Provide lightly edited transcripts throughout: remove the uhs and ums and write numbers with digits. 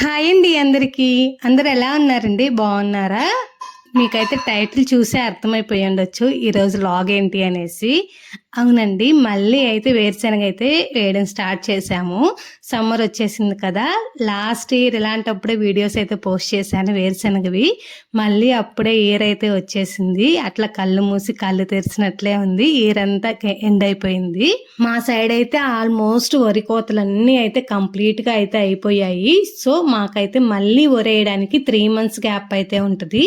Hi అండి అందరికీ. అందరూ ఎలా ఉన్నారండి? బాగున్నారా? మీకైతే టైటిల్ చూసే అర్థమైపోయి ఉండొచ్చు ఈరోజు వ్లాగ్ ఏంటి అనేసి. అవునండి, మళ్ళీ అయితే వేరుశనగ అయితే వేయడం స్టార్ట్ చేశాము. సమ్మర్ వచ్చేసింది కదా, లాస్ట్ ఇయర్ ఇలాంటప్పుడే వీడియోస్ అయితే పోస్ట్ చేశాను వేరుశనగవి. మళ్ళీ అప్పుడే ఇయర్ అయితే వచ్చేసింది. అట్లా కళ్ళు మూసి కళ్ళు తెరిచినట్లే ఉంది. ఇయర్ అంతా ఎండ్ అయిపోయింది. మా సైడ్ అయితే ఆల్మోస్ట్ వరి కోతలన్నీ అయితే కంప్లీట్గా అయితే అయిపోయాయి. సో మాకైతే మళ్ళీ వరేయడానికి 3 months గ్యాప్ అయితే ఉంటుంది.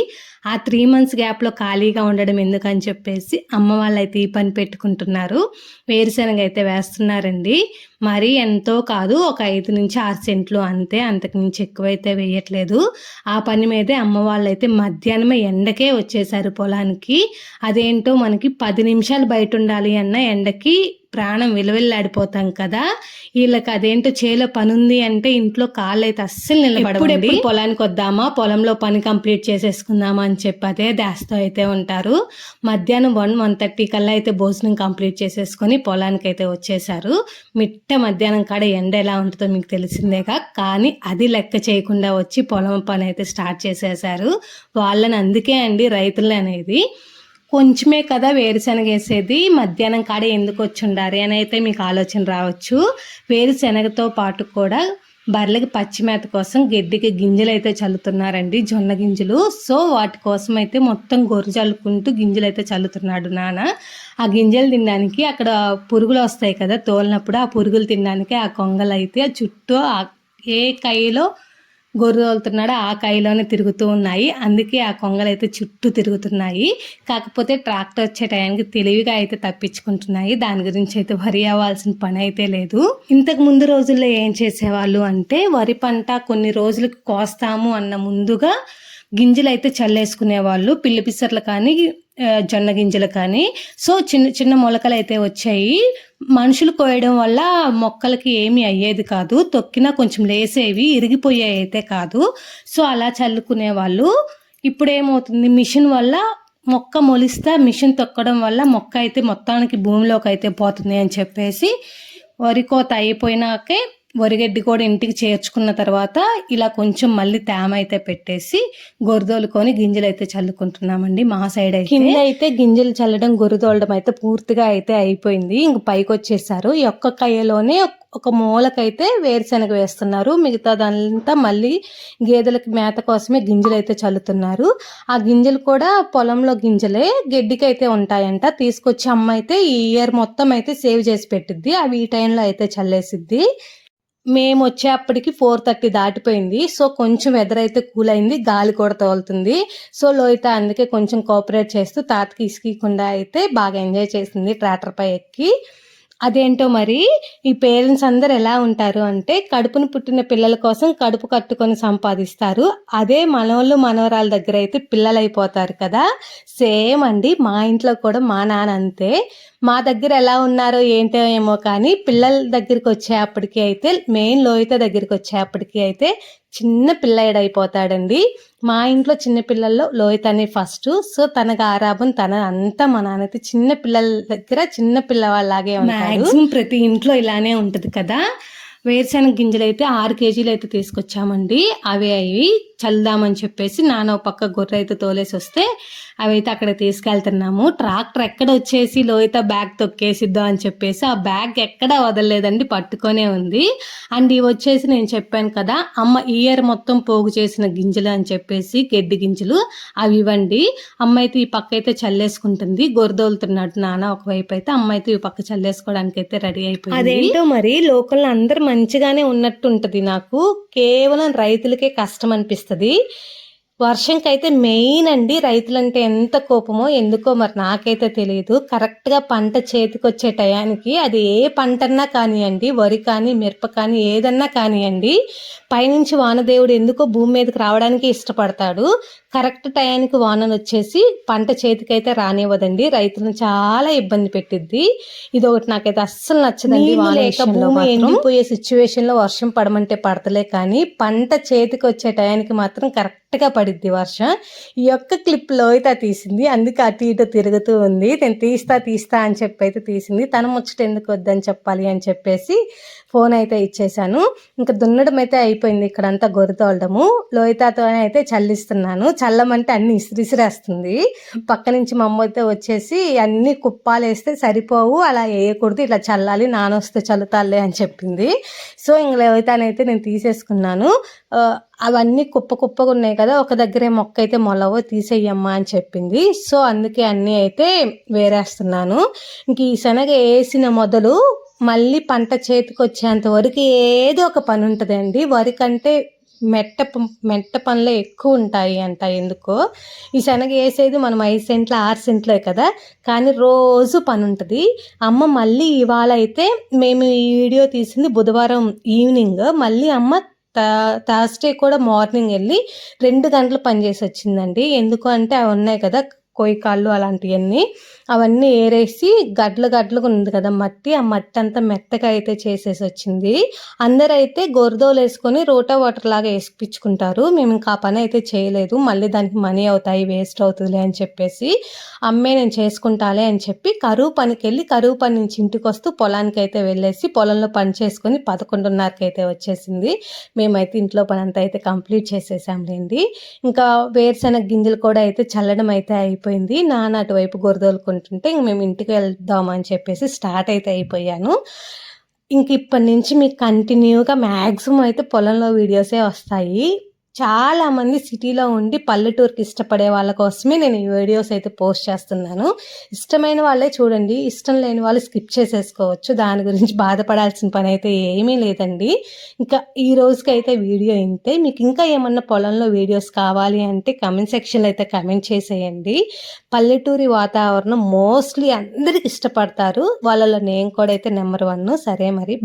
ఆ 3 months గ్యాప్లో ఖాళీగా ఉండడం ఎందుకని చెప్పేసి అమ్మ వాళ్ళైతే ఈ పని పెట్టుకుంటున్నారు. వేరుశనగ అయితే వేస్తున్నారండి. మరి ఎంతో కాదు, ఒక 5 నుంచి 6 సెంట్లు అంతే, అంతకు మించి ఎక్కువైతే వేయట్లేదు. ఆ పని మీదే అమ్మ వాళ్ళైతే మధ్యాహ్నమే ఎండకే వచ్చేసారు పొలానికి. అదేంటో మనకి 10 నిమిషాలు బయట ఉండాలి అన్న ఎండకి ప్రాణం విలువెల్లాడిపోతాం కదా. వీళ్ళకి అదేంటో చేలో పని ఉంది అంటే ఇంట్లో కాళ్ళు అయితే అస్సలు నిలబడవండి. పొలానికి వద్దామా, పొలంలో పని కంప్లీట్ చేసేసుకుందామా అని చెప్పి అదే దాస్తో అయితే ఉంటారు. మధ్యాహ్నం 1-1:30 కల్లా అయితే భోజనం కంప్లీట్ చేసేసుకొని పొలానికి అయితే వచ్చేసారు. మిట్ట మధ్యాహ్నం కాడ ఎండ ఎలా ఉంటుందో మీకు తెలిసిందేగా, కానీ అది లెక్క చేయకుండా వచ్చి పొలం పని అయితే స్టార్ట్ చేసేసారు. వాళ్ళని అందుకే అండి రైతులు అనేది. కొంచెమే కదా వేరుశనగ వేసేది, మధ్యాహ్నం కాడ ఎందుకు వచ్చి ఉండాలి అని అయితే మీకు ఆలోచన రావచ్చు. వేరుశనగతో పాటు కూడా బర్రెలకి పచ్చిమేత కోసం గడ్డికి గింజలు అయితే చల్లుతున్నారండి, జొన్న గింజలు. సో వాటి కోసం అయితే మొత్తం గొర్రె చల్లుకుంటూ గింజలు అయితే చల్లుతున్నాడు నాన్న. ఆ గింజలు తినడానికి అక్కడ పురుగులు వస్తాయి కదా తోలినప్పుడు, ఆ పురుగులు తినడానికి ఆ కొంగలు అయితే చుట్టూ ఏ కైలో గొర్రె తోలుతున్నాడో ఆ కాయలోనే తిరుగుతూ ఉన్నాయి. అందుకే ఆ కొంగలు అయితే చుట్టూ తిరుగుతున్నాయి. కాకపోతే ట్రాక్టర్ వచ్చే టైంకి తెలివిగా అయితే తప్పించుకుంటున్నాయి. దాని గురించి అయితే వరి అవ్వాల్సిన పని అయితే లేదు. ఇంతకు ముందు రోజుల్లో ఏం చేసేవాళ్ళు అంటే, వరి పంట కొన్ని రోజులకు కోస్తాము అన్న ముందుగా గింజలు అయితే చల్లేసుకునేవాళ్ళు, పిల్లి పిసర్లు కానీ జొన్న గింజలు కానీ. సో చిన్న చిన్న మొలకలు అయితే వచ్చాయి. మనుషులు కోయడం వల్ల మొక్కలకి ఏమీ అయ్యేది కాదు, తొక్కినా కొంచెం లేసేవి, ఇరిగిపోయాయి అయితే కాదు. సో అలా చల్లుకునే వాళ్ళు. ఇప్పుడు ఏమవుతుంది, మిషన్ వల్ల మొక్క మొలిస్తే మిషన్ తొక్కడం వల్ల మొక్క అయితే మొత్తానికి భూమిలోకి అయితే పోతుంది అని చెప్పేసి వరి కోత అయిపోయినాకే వరిగడ్డి కూడా ఇంటికి చేర్చుకున్న తర్వాత ఇలా కొంచెం మళ్ళీ తేమ అయితే పెట్టేసి గొర్రెదోలుకొని గింజలు అయితే చల్లుకుంటున్నామండి మా సైడ్ అయితే. కింద అయితే గింజలు చల్లడం గొర్రెదోలడం అయితే పూర్తిగా అయితే అయిపోయింది. ఇంక పైకి వచ్చేసారు. ఈ ఒక్క కయ్యలోనే ఒక మూలకైతే వేరుశనగ వేస్తున్నారు, మిగతాదంతా మళ్ళీ గేదెలకి మేత కోసమే గింజలు అయితే చల్లుతున్నారు. ఆ గింజలు కూడా పొలంలో గింజలే, గడ్డికి అయితే ఉంటాయంట. తీసుకొచ్చి అమ్మ అయితే ఈ ఇయర్ మొత్తం అయితే సేవ్ చేసి పెట్టిద్ది, అవి ఈ టైంలో అయితే చల్లేసిద్ది. మేము వచ్చేప్పటికి 4:30 దాటిపోయింది. సో కొంచెం వెదర్ అయితే కూల్ అయింది, గాలి కూడా తోలుతుంది. సో లోహిత అందుకే కొంచెం కోఆపరేట్ చేస్తూ తాతకి ఇసుకకుండా అయితే బాగా ఎంజాయ్ చేసింది ట్రాక్టర్ పై ఎక్కి. అదేంటో మరి ఈ పేరెంట్స్ అందరు ఎలా ఉంటారు అంటే, కడుపును పుట్టిన పిల్లల కోసం కడుపు కట్టుకొని సంపాదిస్తారు. అదే మనోళ్ళు మనవరాల దగ్గర అయితే పిల్లలు అయిపోతారు కదా. సేమ్ అండి, మా ఇంట్లో కూడా మా నాన్న అంతే. మా దగ్గర ఎలా ఉన్నారో ఏంటో ఏమో కానీ పిల్లల దగ్గరికి వచ్చేప్పటికి అయితే, మెయిన్ లోహిత దగ్గరికి వచ్చేప్పటికి అయితే చిన్న పిల్లడైపోతాడండి. మా ఇంట్లో చిన్న పిల్లల్లో లోహిత అనే ఫస్ట్. సో తనకు ఆరాబం, తన అంతా మా నాన్నైతే చిన్న పిల్లల దగ్గర చిన్న పిల్లవాళ్ళలాగే ఉంటారు. ప్రతి ఇంట్లో ఇలానే ఉంటుంది కదా. వేరుశనగ గింజలు అయితే 6 kgs అయితే తీసుకొచ్చామండి. అవి చల్దామని చెప్పేసి నాన్న పక్క గొర్రె అయితే తోలేసి వస్తే అవి అయితే అక్కడ తీసుకెళ్తున్నాము. ట్రాక్టర్ ఎక్కడ వచ్చేసి లోహిత బ్యాగ్ తొక్కేసిద్దాం అని చెప్పేసి ఆ బ్యాగ్ ఎక్కడ వదలలేదండి, పట్టుకొనే ఉంది. అండ్ ఇవి వచ్చేసి నేను చెప్పాను కదా, అమ్మ ఇయర్ మొత్తం పోగు చేసిన గింజలు అని చెప్పేసి గడ్డి గింజలు, అవి ఇవ్వండి. అమ్మ అయితే ఈ పక్క అయితే చల్లేసుకుంటుంది, గొర్రెదోలుతున్నాడు నాన్న ఒకవైపు అయితే, అమ్మ అయితే ఈ పక్క చల్లేసుకోవడానికి అయితే రెడీ అయిపోయింది. అదేంటో మరి లోకల్ అందరు మంచిగానే ఉన్నట్టు ఉంటది, నాకు కేవలం రైతులకే కష్టం అనిపిస్తుంది. వర్షంకైతే మెయిన్ అండి రైతులంటే ఎంత కోపమో ఎందుకో మరి నాకైతే తెలియదు. కరెక్ట్గా పంట చేతికి వచ్చే టయానికి, అది ఏ పంటన్నా కానివ్వండి, వరి కానీ మిరప కానీ ఏదన్నా కానివ్వండి, పైనుంచి వానదేవుడు ఎందుకో భూమి మీదకి రావడానికి ఇష్టపడతాడు. కరెక్ట్ టయానికి వానను వచ్చేసి పంట చేతికైతే రానివ్వదండి, రైతులను చాలా ఇబ్బంది పెట్టిద్ది. ఇది ఒకటి నాకైతే అస్సలు నచ్చదండి. లేక భూమి ఎండిపోయే సిచ్యువేషన్లో వర్షం పడమంటే పడతలే, కానీ పంట చేతికి వచ్చే టయానికి మాత్రం కరెక్ట్గా పడిద్ది వర్షం. ఈ యొక్క క్లిప్ లోహిత తీసింది, అందుకే అటు ఇటు తిరుగుతూ ఉంది. నేను తీస్తా అని చెప్పి అయితే తీసింది. తన ముచ్చట ఎందుకు వద్దని చెప్పాలి అని చెప్పేసి ఫోన్ అయితే ఇచ్చేసాను. ఇంకా దున్నడం అయితే అయిపోయింది. ఇక్కడంతా గొర్రెతోలడము. లోహితాతో అయితే చల్లిస్తున్నాను. చల్లమంటే అన్ని ఇసిరిసిరేస్తుంది. పక్క నుంచి మా అమ్మ అయితే వచ్చేసి అన్ని కుప్పాలేస్తే సరిపోవు, అలా వేయకూడదు, ఇట్లా చల్లాలి, నానొస్తే చల్లుతాలే అని చెప్పింది. సో ఇంక లోహితానైతే నేను తీసేసుకున్నాను. అవన్నీ కుప్పగా ఉన్నాయి కదా, ఒక దగ్గరే మొక్క అయితే మొలవో, తీసేయమ్మా అని చెప్పింది. సో అందుకే అన్నీ అయితే వేరేస్తున్నాను. ఇంక ఈ శనగ వేసిన మొదలు మళ్ళీ పంట చేతికి వచ్చేంత వరకు ఏదో ఒక పని ఉంటుందండి. వరి కంటే మెట్ట పనులే ఎక్కువ ఉంటాయి అంట. ఎందుకో ఈ శనగ వేసేది మనం 5 సెంట్లు 6 సెంట్లే కదా, కానీ రోజు పని ఉంటుంది. అమ్మ మళ్ళీ ఇవాళ అయితే మేము ఈ వీడియో తీసింది బుధవారం ఈవినింగ్, మళ్ళీ అమ్మ థర్స్డే కూడా మార్నింగ్ వెళ్ళి 2 గంటలు పనిచేసి వచ్చిందండి. ఎందుకు అంటే అవి ఉన్నాయి కదా కొయ్యకాళ్ళు అలాంటివన్నీ, అవన్నీ ఏరేసి గడ్డలుగా ఉంది కదా మట్టి, ఆ మట్టి అంతా మెత్తగా అయితే చేసేసి వచ్చింది. అందరైతే గొర్రెదోలు వేసుకొని రోటా వాటర్ లాగా వేసిపించుకుంటారు. మేము ఇంకా ఆ పని అయితే చేయలేదు, మళ్ళీ దానికి మనీ అవుతాయి, వేస్ట్ అవుతుందిలే అని చెప్పేసి అమ్మే నేను చేసుకుంటాలే అని చెప్పి కరువు పనికి వెళ్ళి కరువు పని నుంచి ఇంటికి వస్తూ పొలానికి అయితే వెళ్ళేసి పొలంలో పని చేసుకొని 11:30కి అయితే వచ్చేసింది. మేమైతే ఇంట్లో పని అంతా అయితే కంప్లీట్ చేసేసాంలేండి. ఇంకా వేరుశెనగ గింజలు కూడా అయితే చల్లడం అయితే అయిపోయింది. నాన్న అటువైపు గొర్రెదోలుకుంటుంటే ఇంక మేము ఇంటికి వెళ్దామని చెప్పేసి స్టార్ట్ అయితే అయిపోయాను. ఇంక ఇప్పటి నుంచి మీకు కంటిన్యూగా మ్యాక్సిమం అయితే పొలంలో వీడియోసే వస్తాయి. చాలామంది సిటీలో ఉండి పల్లెటూరుకి ఇష్టపడే వాళ్ళ కోసమే నేను ఈ వీడియోస్ అయితే పోస్ట్ చేస్తున్నాను. ఇష్టమైన వాళ్ళే చూడండి, ఇష్టం లేని వాళ్ళు స్కిప్ చేసేసుకోవచ్చు. దాని గురించి బాధపడాల్సిన పని అయితే ఏమీ లేదండి. ఇంకా ఈ రోజుకైతే వీడియో ఇంతే. మీకు ఇంకా ఏమన్నా పొలంలో వీడియోస్ కావాలి అంటే కమెంట్ సెక్షన్లో అయితే కమెంట్ చేసేయండి. పల్లెటూరి వాతావరణం మోస్ట్లీ అందరికి ఇష్టపడతారు, వాళ్ళలో నేను కూడా అయితే నెంబర్ 1. సరే మరి.